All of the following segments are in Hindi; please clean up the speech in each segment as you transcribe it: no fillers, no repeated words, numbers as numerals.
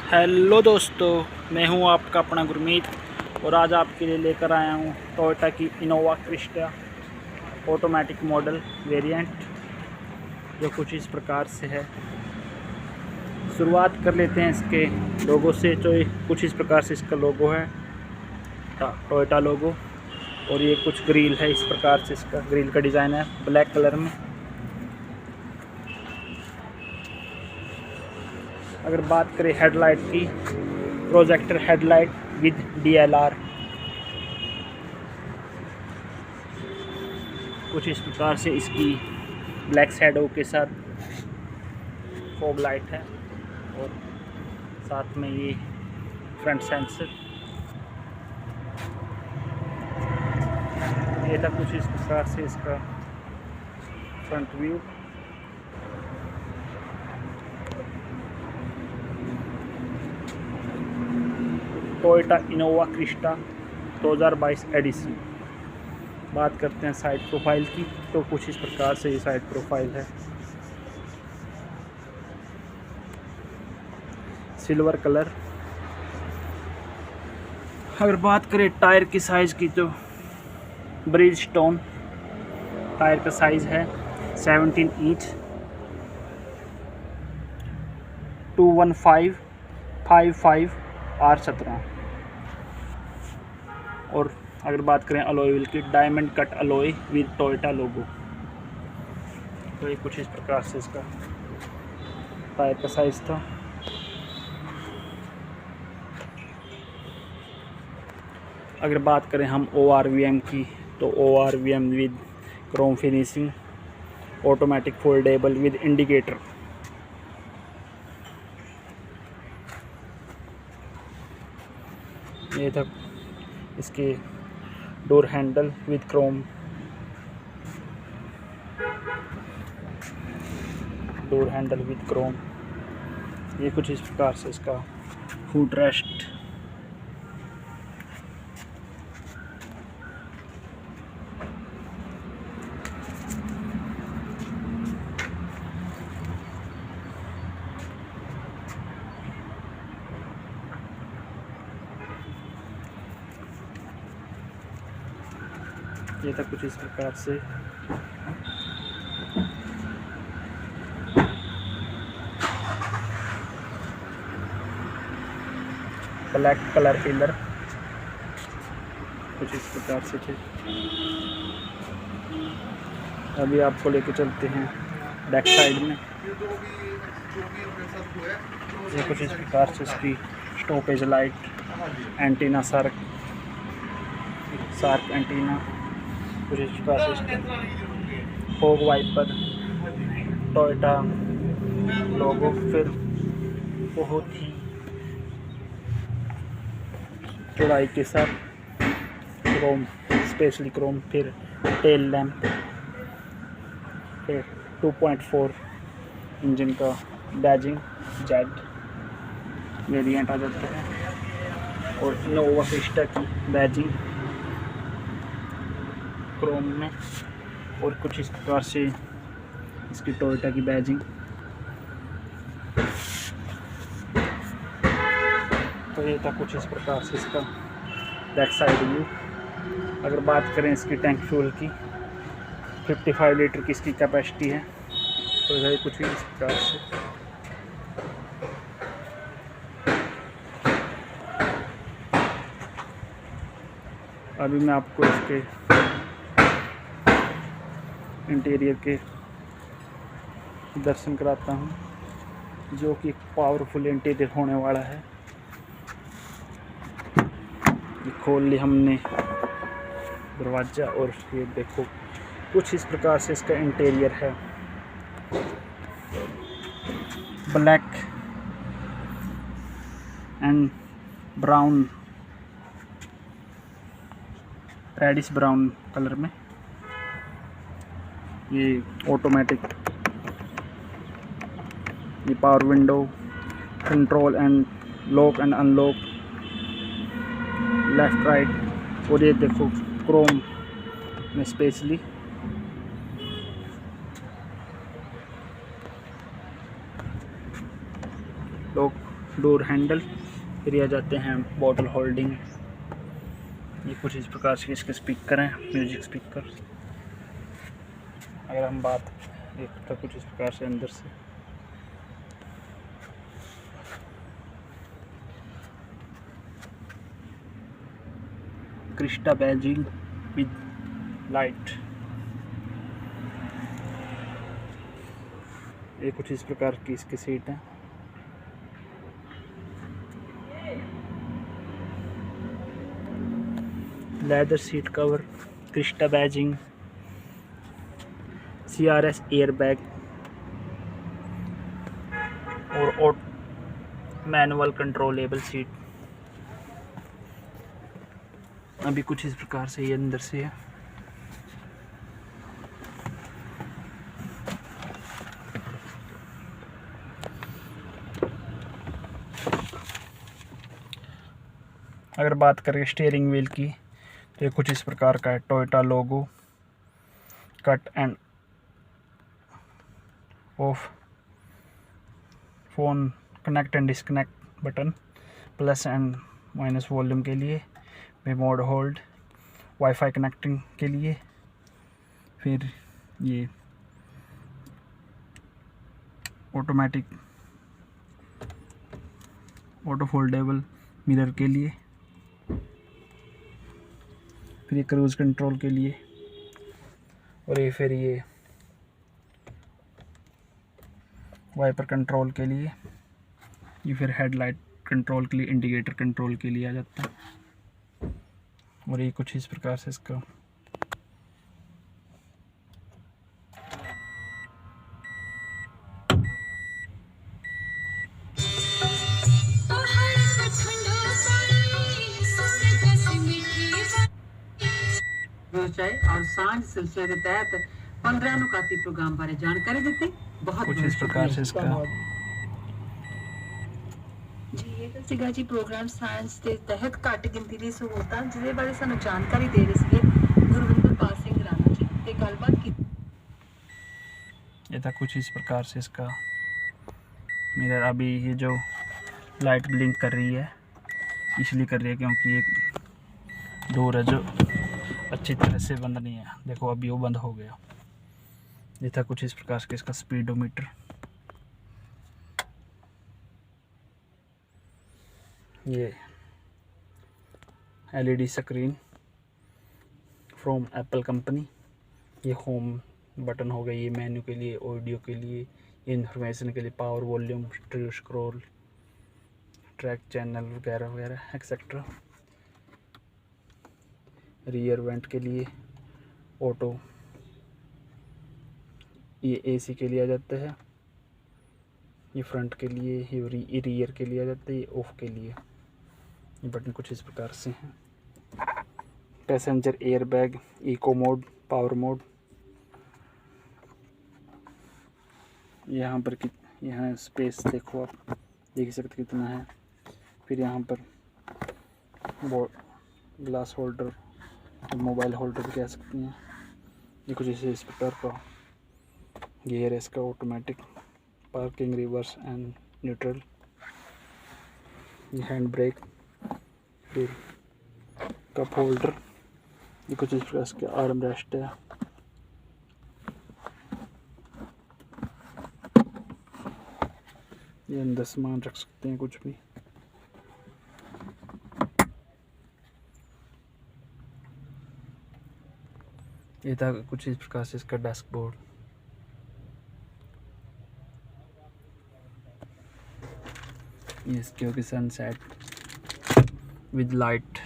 हेलो दोस्तों, मैं हूं आपका अपना गुरमीत और आज आपके लिए लेकर आया हूं टोयोटा की Innova Crysta automatic model variant, जो कुछ इस प्रकार से है। शुरुआत कर लेते हैं इसके लोगो से। जो कुछ इस प्रकार से इसका लोगो है, टोयोटा लोगो, और ये कुछ ग्रिल है। इस प्रकार से इसका ग्रिल का डिज़ाइन है ब्लैक कलर में। अगर बात करें हेडलाइट की, प्रोजेक्टर हेडलाइट विद DLR, कुछ इस प्रकार से इसकी ब्लैक शैडो के साथ फॉग लाइट है, और साथ में ये फ्रंट सेंसर। ये था कुछ इस प्रकार से इसका front view. Toyota Innova Crysta 2022 edition. बात करते हैं साइड प्रोफाइल की, तो कुछ इस प्रकार से ये साइड प्रोफाइल है, सिल्वर कलर। अगर बात करें टायर की साइज़ की, तो ब्रिजस्टोन टायर का साइज़ है 17 इंच 215/55 R17। और अगर बात करें अलॉय व्हील की, diamond cut alloy with Toyota logo. तो ये कुछ इस प्रकार से इसका टायर का साइज़ था। अगर बात करें हम ORVM की, तो ORVM with Chrome finishing, automatic foldable with indicator. ये था इसके door handle with Chrome, door handle with Chrome. ये कुछ इस प्रकार से इसका फुट रेस्ट। ये था कुछ इस प्रकार से ब्लैक कलर पिलर, कुछ इस प्रकार से थे। अभी आपको लेके चलते हैं बैक साइड में। ये कुछ इस प्रकार से इसकी stoppage light, antenna shark antenna, कुछ इस प्रकार से इसका फॉग वाइपर, टोयोटा लोगो, फिर बहुत ही चौड़ाई के साथ क्रोम, स्पेशली क्रोम, फिर टेल लैम्प, फिर 2.4 इंजन का बैजिंग जेड वेरिएंट आ जाता है, और इनोवा क्रिस्टा की बैजिंग क्रोम में, और कुछ इस प्रकार से इसकी टोयोटा की बैजिंग। तो ये था कुछ इस प्रकार से इसका बैक साइड व्यू। अगर बात करें इसकी टैंक फ्यूल की, 55 लीटर की इसकी कैपेसिटी है। तो ये कुछ इस प्रकार से। अभी मैं आपको इसके इंटीरियर के दर्शन कराता हूँ, जो कि पावरफुल इंटीरियर होने वाला है। खोल ली हमने दरवाज़ा, और ये देखो कुछ इस प्रकार से इसका इंटीरियर है। Black and brown, reddish brown colour में। ये ऑटोमेटिक, ये power window, control and lock and unlock, left right, और ये देखो क्रोम में स्पेशली। Lock door handle. फिर ये आ जाते हैं बॉटल होल्डिंग। ये कुछ इस प्रकार से इसके स्पीकर हैं, म्यूजिक स्पीकर। अगर हम बात एक तो कुछ इस प्रकार से अंदर से क्रिस्टा बैजिंग विद लाइट। ये कुछ इस प्रकार की इसकी सीट है। Leather seat cover, Crysta badging, CRS airbag और मैनुअल कंट्रोलेबल सीट। अभी कुछ इस प्रकार से ये अंदर से है। अगर बात करें स्टीयरिंग व्हील की तो ये कुछ इस प्रकार का है। Toyota logo, cut end of, phone connect and disconnect button, plus and minus volume के लिए, रिमोट होल्ड, वाईफाई कनेक्टिंग के लिए। फिर ये ऑटोमेटिक ऑटो फोल्डेबल मिरर के लिए। फिर ये क्रूज़ कंट्रोल के लिए। और ये फिर ये वाइपर कंट्रोल के लिए। ये फिर हेडलाइट कंट्रोल के लिए, इंडिकेटर कंट्रोल के लिए आ जाता है। और ये कुछ इस प्रकार से इसका और सांझ सिलसिले के तहत 15 नुकाती प्रोग्राम बारे जानकारी दी। बहुत कुछ इस प्रकार से इसका जी ये तो सीगा जी प्रोग्राम साइंस के तहत घट गिनती की सहूलतां जिसके बारे सानू जानकारी दे रहे थे गुरविंदर पाल सिंह राणा जी ते गलबात की। ये था कुछ इस प्रकार से इसका मिरर। अभी ये जो लाइट ब्लिंक कर रही है इसलिए कर रही है क्योंकि एक डोर है जो अच्छी तरह से बंद नहीं है। देखो अभी वो बंद हो गया। ये था कुछ इस प्रकार से इसका स्पीडोमीटर। ये LED screen from Apple company. ये होम बटन हो गया, ये मेन्यू के लिए, ऑडियो के लिए, इंफॉर्मेशन के लिए, power, volume, stereo scroll, track channel वगैरह वगैरह एक्सेट्रा। रियर वेंट के लिए, ऑटो, ये AC के लिए आ जाता है। ये फ्रंट के लिए, ये रियर के लिए आ जाता है। ये ऑफ के लिए। ये बटन कुछ इस प्रकार से हैं। Passenger airbag, eco mode, power mode. यहाँ पर यहाँ स्पेस देखो, आप देख सकते कितना है। फिर यहाँ पर ग्लास होल्डर, मोबाइल होल्डर भी कह सकती हैं। ये कुछ इस प्रकार का गियर है इसका, automatic, parking, reverse and neutral. ये हैंड ब्रेक, फिर कप होल्डर। ये कुछ इस प्रकार के आर्म रेस्ट है। ये अंदर सामान रख सकते हैं कुछ भी। ये था कुछ इस प्रकार से इसका डैशबोर्ड। ये इसकी होगी सनसेट विद लाइट।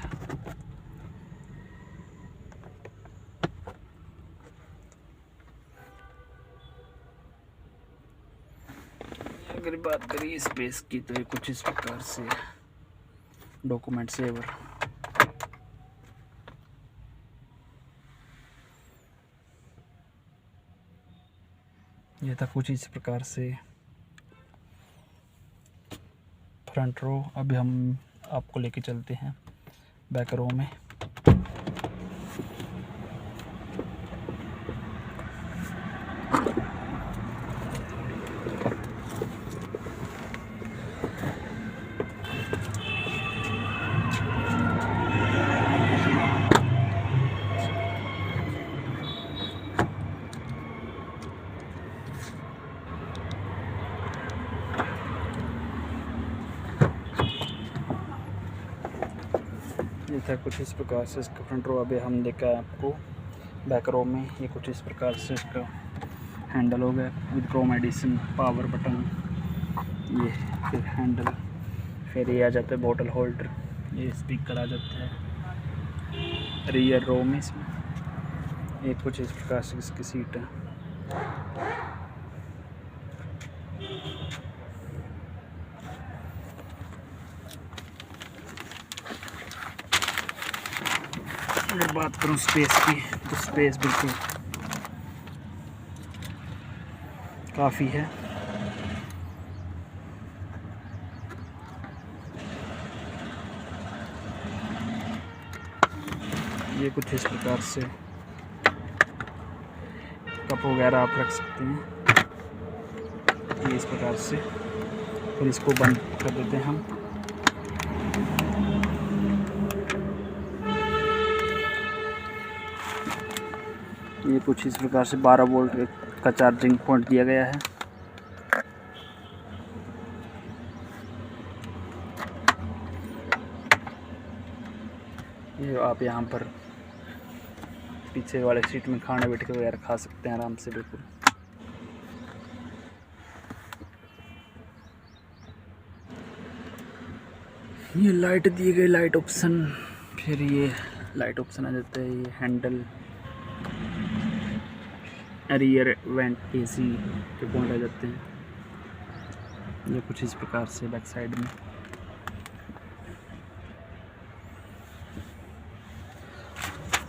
अगर बात करिए स्पेस की तो ये कुछ इस प्रकार से डॉक्यूमेंट सेवर। ये था कुछ इस प्रकार से फ्रंट रो। अभी हम आपको लेके चलते हैं बैक रो में। ये था कुछ इस प्रकार से इसका फ्रंट रो। अभी हम देखा है आपको बैक रो में। ये कुछ इस प्रकार से इसका हैंडल हो गया with chrome edition, power button, ये फिर हैंडल, फिर ये आ जाता है बॉटल होल्डर, ये स्पीकर आ जाता है रियर रो में इसमें। ये कुछ इस प्रकार से इसकी सीट है। अगर बात करूं स्पेस की तो स्पेस बिल्कुल काफ़ी है। ये कुछ इस प्रकार से कप वगैरह आप रख सकते हैं, ये इस प्रकार से। फिर इसको बंद कर देते हैं हम। ये कुछ इस प्रकार से 12 वोल्ट का चार्जिंग पॉइंट दिया गया है। ये आप यहाँ पर पीछे वाले सीट में खाना बैठ के वगैरह खा सकते हैं आराम से बिल्कुल। ये लाइट दिए गए, लाइट ऑप्शन, फिर ये लाइट ऑप्शन आ जाता है। ये हैंडल, रियर वेंट एसी के पॉइंट आ जाते हैं। ये कुछ इस प्रकार से बैक साइड में।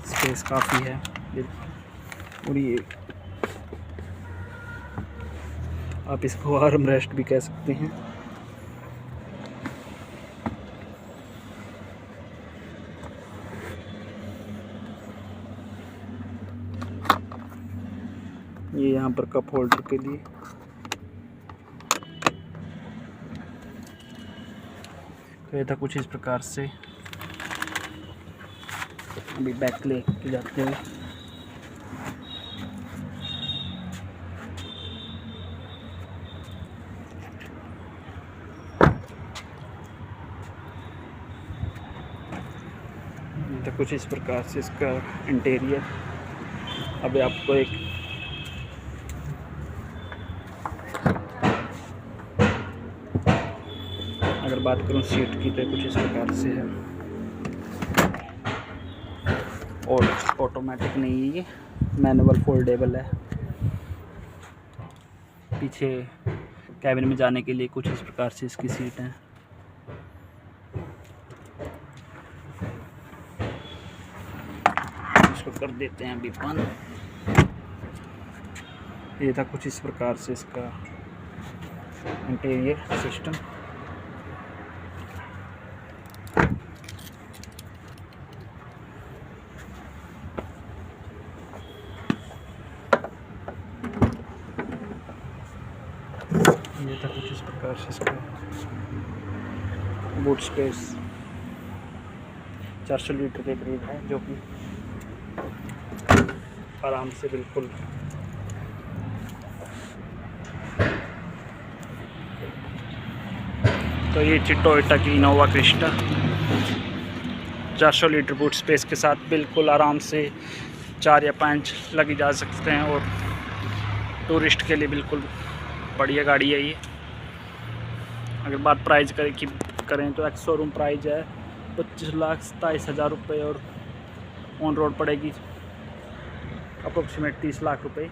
स्पेस काफ़ी है और ये आप इसको आर्म रेस्ट भी कह सकते हैं। ये यहाँ पर कप होल्डर के लिए। तो ये था कुछ इस प्रकार से। अभी बैक ले के जाते हैं। ये था कुछ इस प्रकार से इसका इंटीरियर। अभी आपको एक अगर बात करूं सीट की तो कुछ इस प्रकार से है और ऑटोमेटिक नहीं है, ये मैनुअल फोल्डेबल है। पीछे कैबिन में जाने के लिए कुछ इस प्रकार से इसकी सीट है। इसको कर देते हैं अभी बंद। ये था कुछ इस प्रकार से इसका इंटीरियर सिस्टम। ये था कुछ इस प्रकार से इसका बूट स्पेस 400 लीटर के करीब है, जो कि आराम से बिल्कुल तो ये टोयोटा की Innova Crysta 400 litre boot space के साथ बिल्कुल आराम से 4 या 5 लगे जा सकते हैं और टूरिस्ट के लिए बिल्कुल बढ़िया गाड़ी है ये। अगर बात प्राइस करें तो एक्स शोरूम प्राइस है 25,27,000 रुपये और ऑन रोड पड़ेगी अप्रोक्सीमेट 30 लाख रुपये।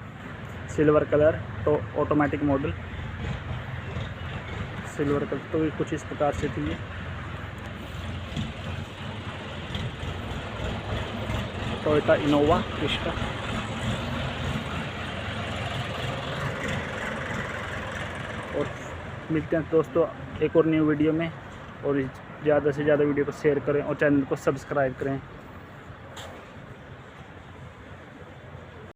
सिल्वर कलर तो ऑटोमेटिक मॉडल, सिल्वर कलर तो ये कुछ इस प्रकार से थी। Toyota Innova Crysta. और मिलते हैं दोस्तों एक और न्यू वीडियो में, और ज़्यादा से ज़्यादा वीडियो को शेयर करें और चैनल को सब्सक्राइब करें।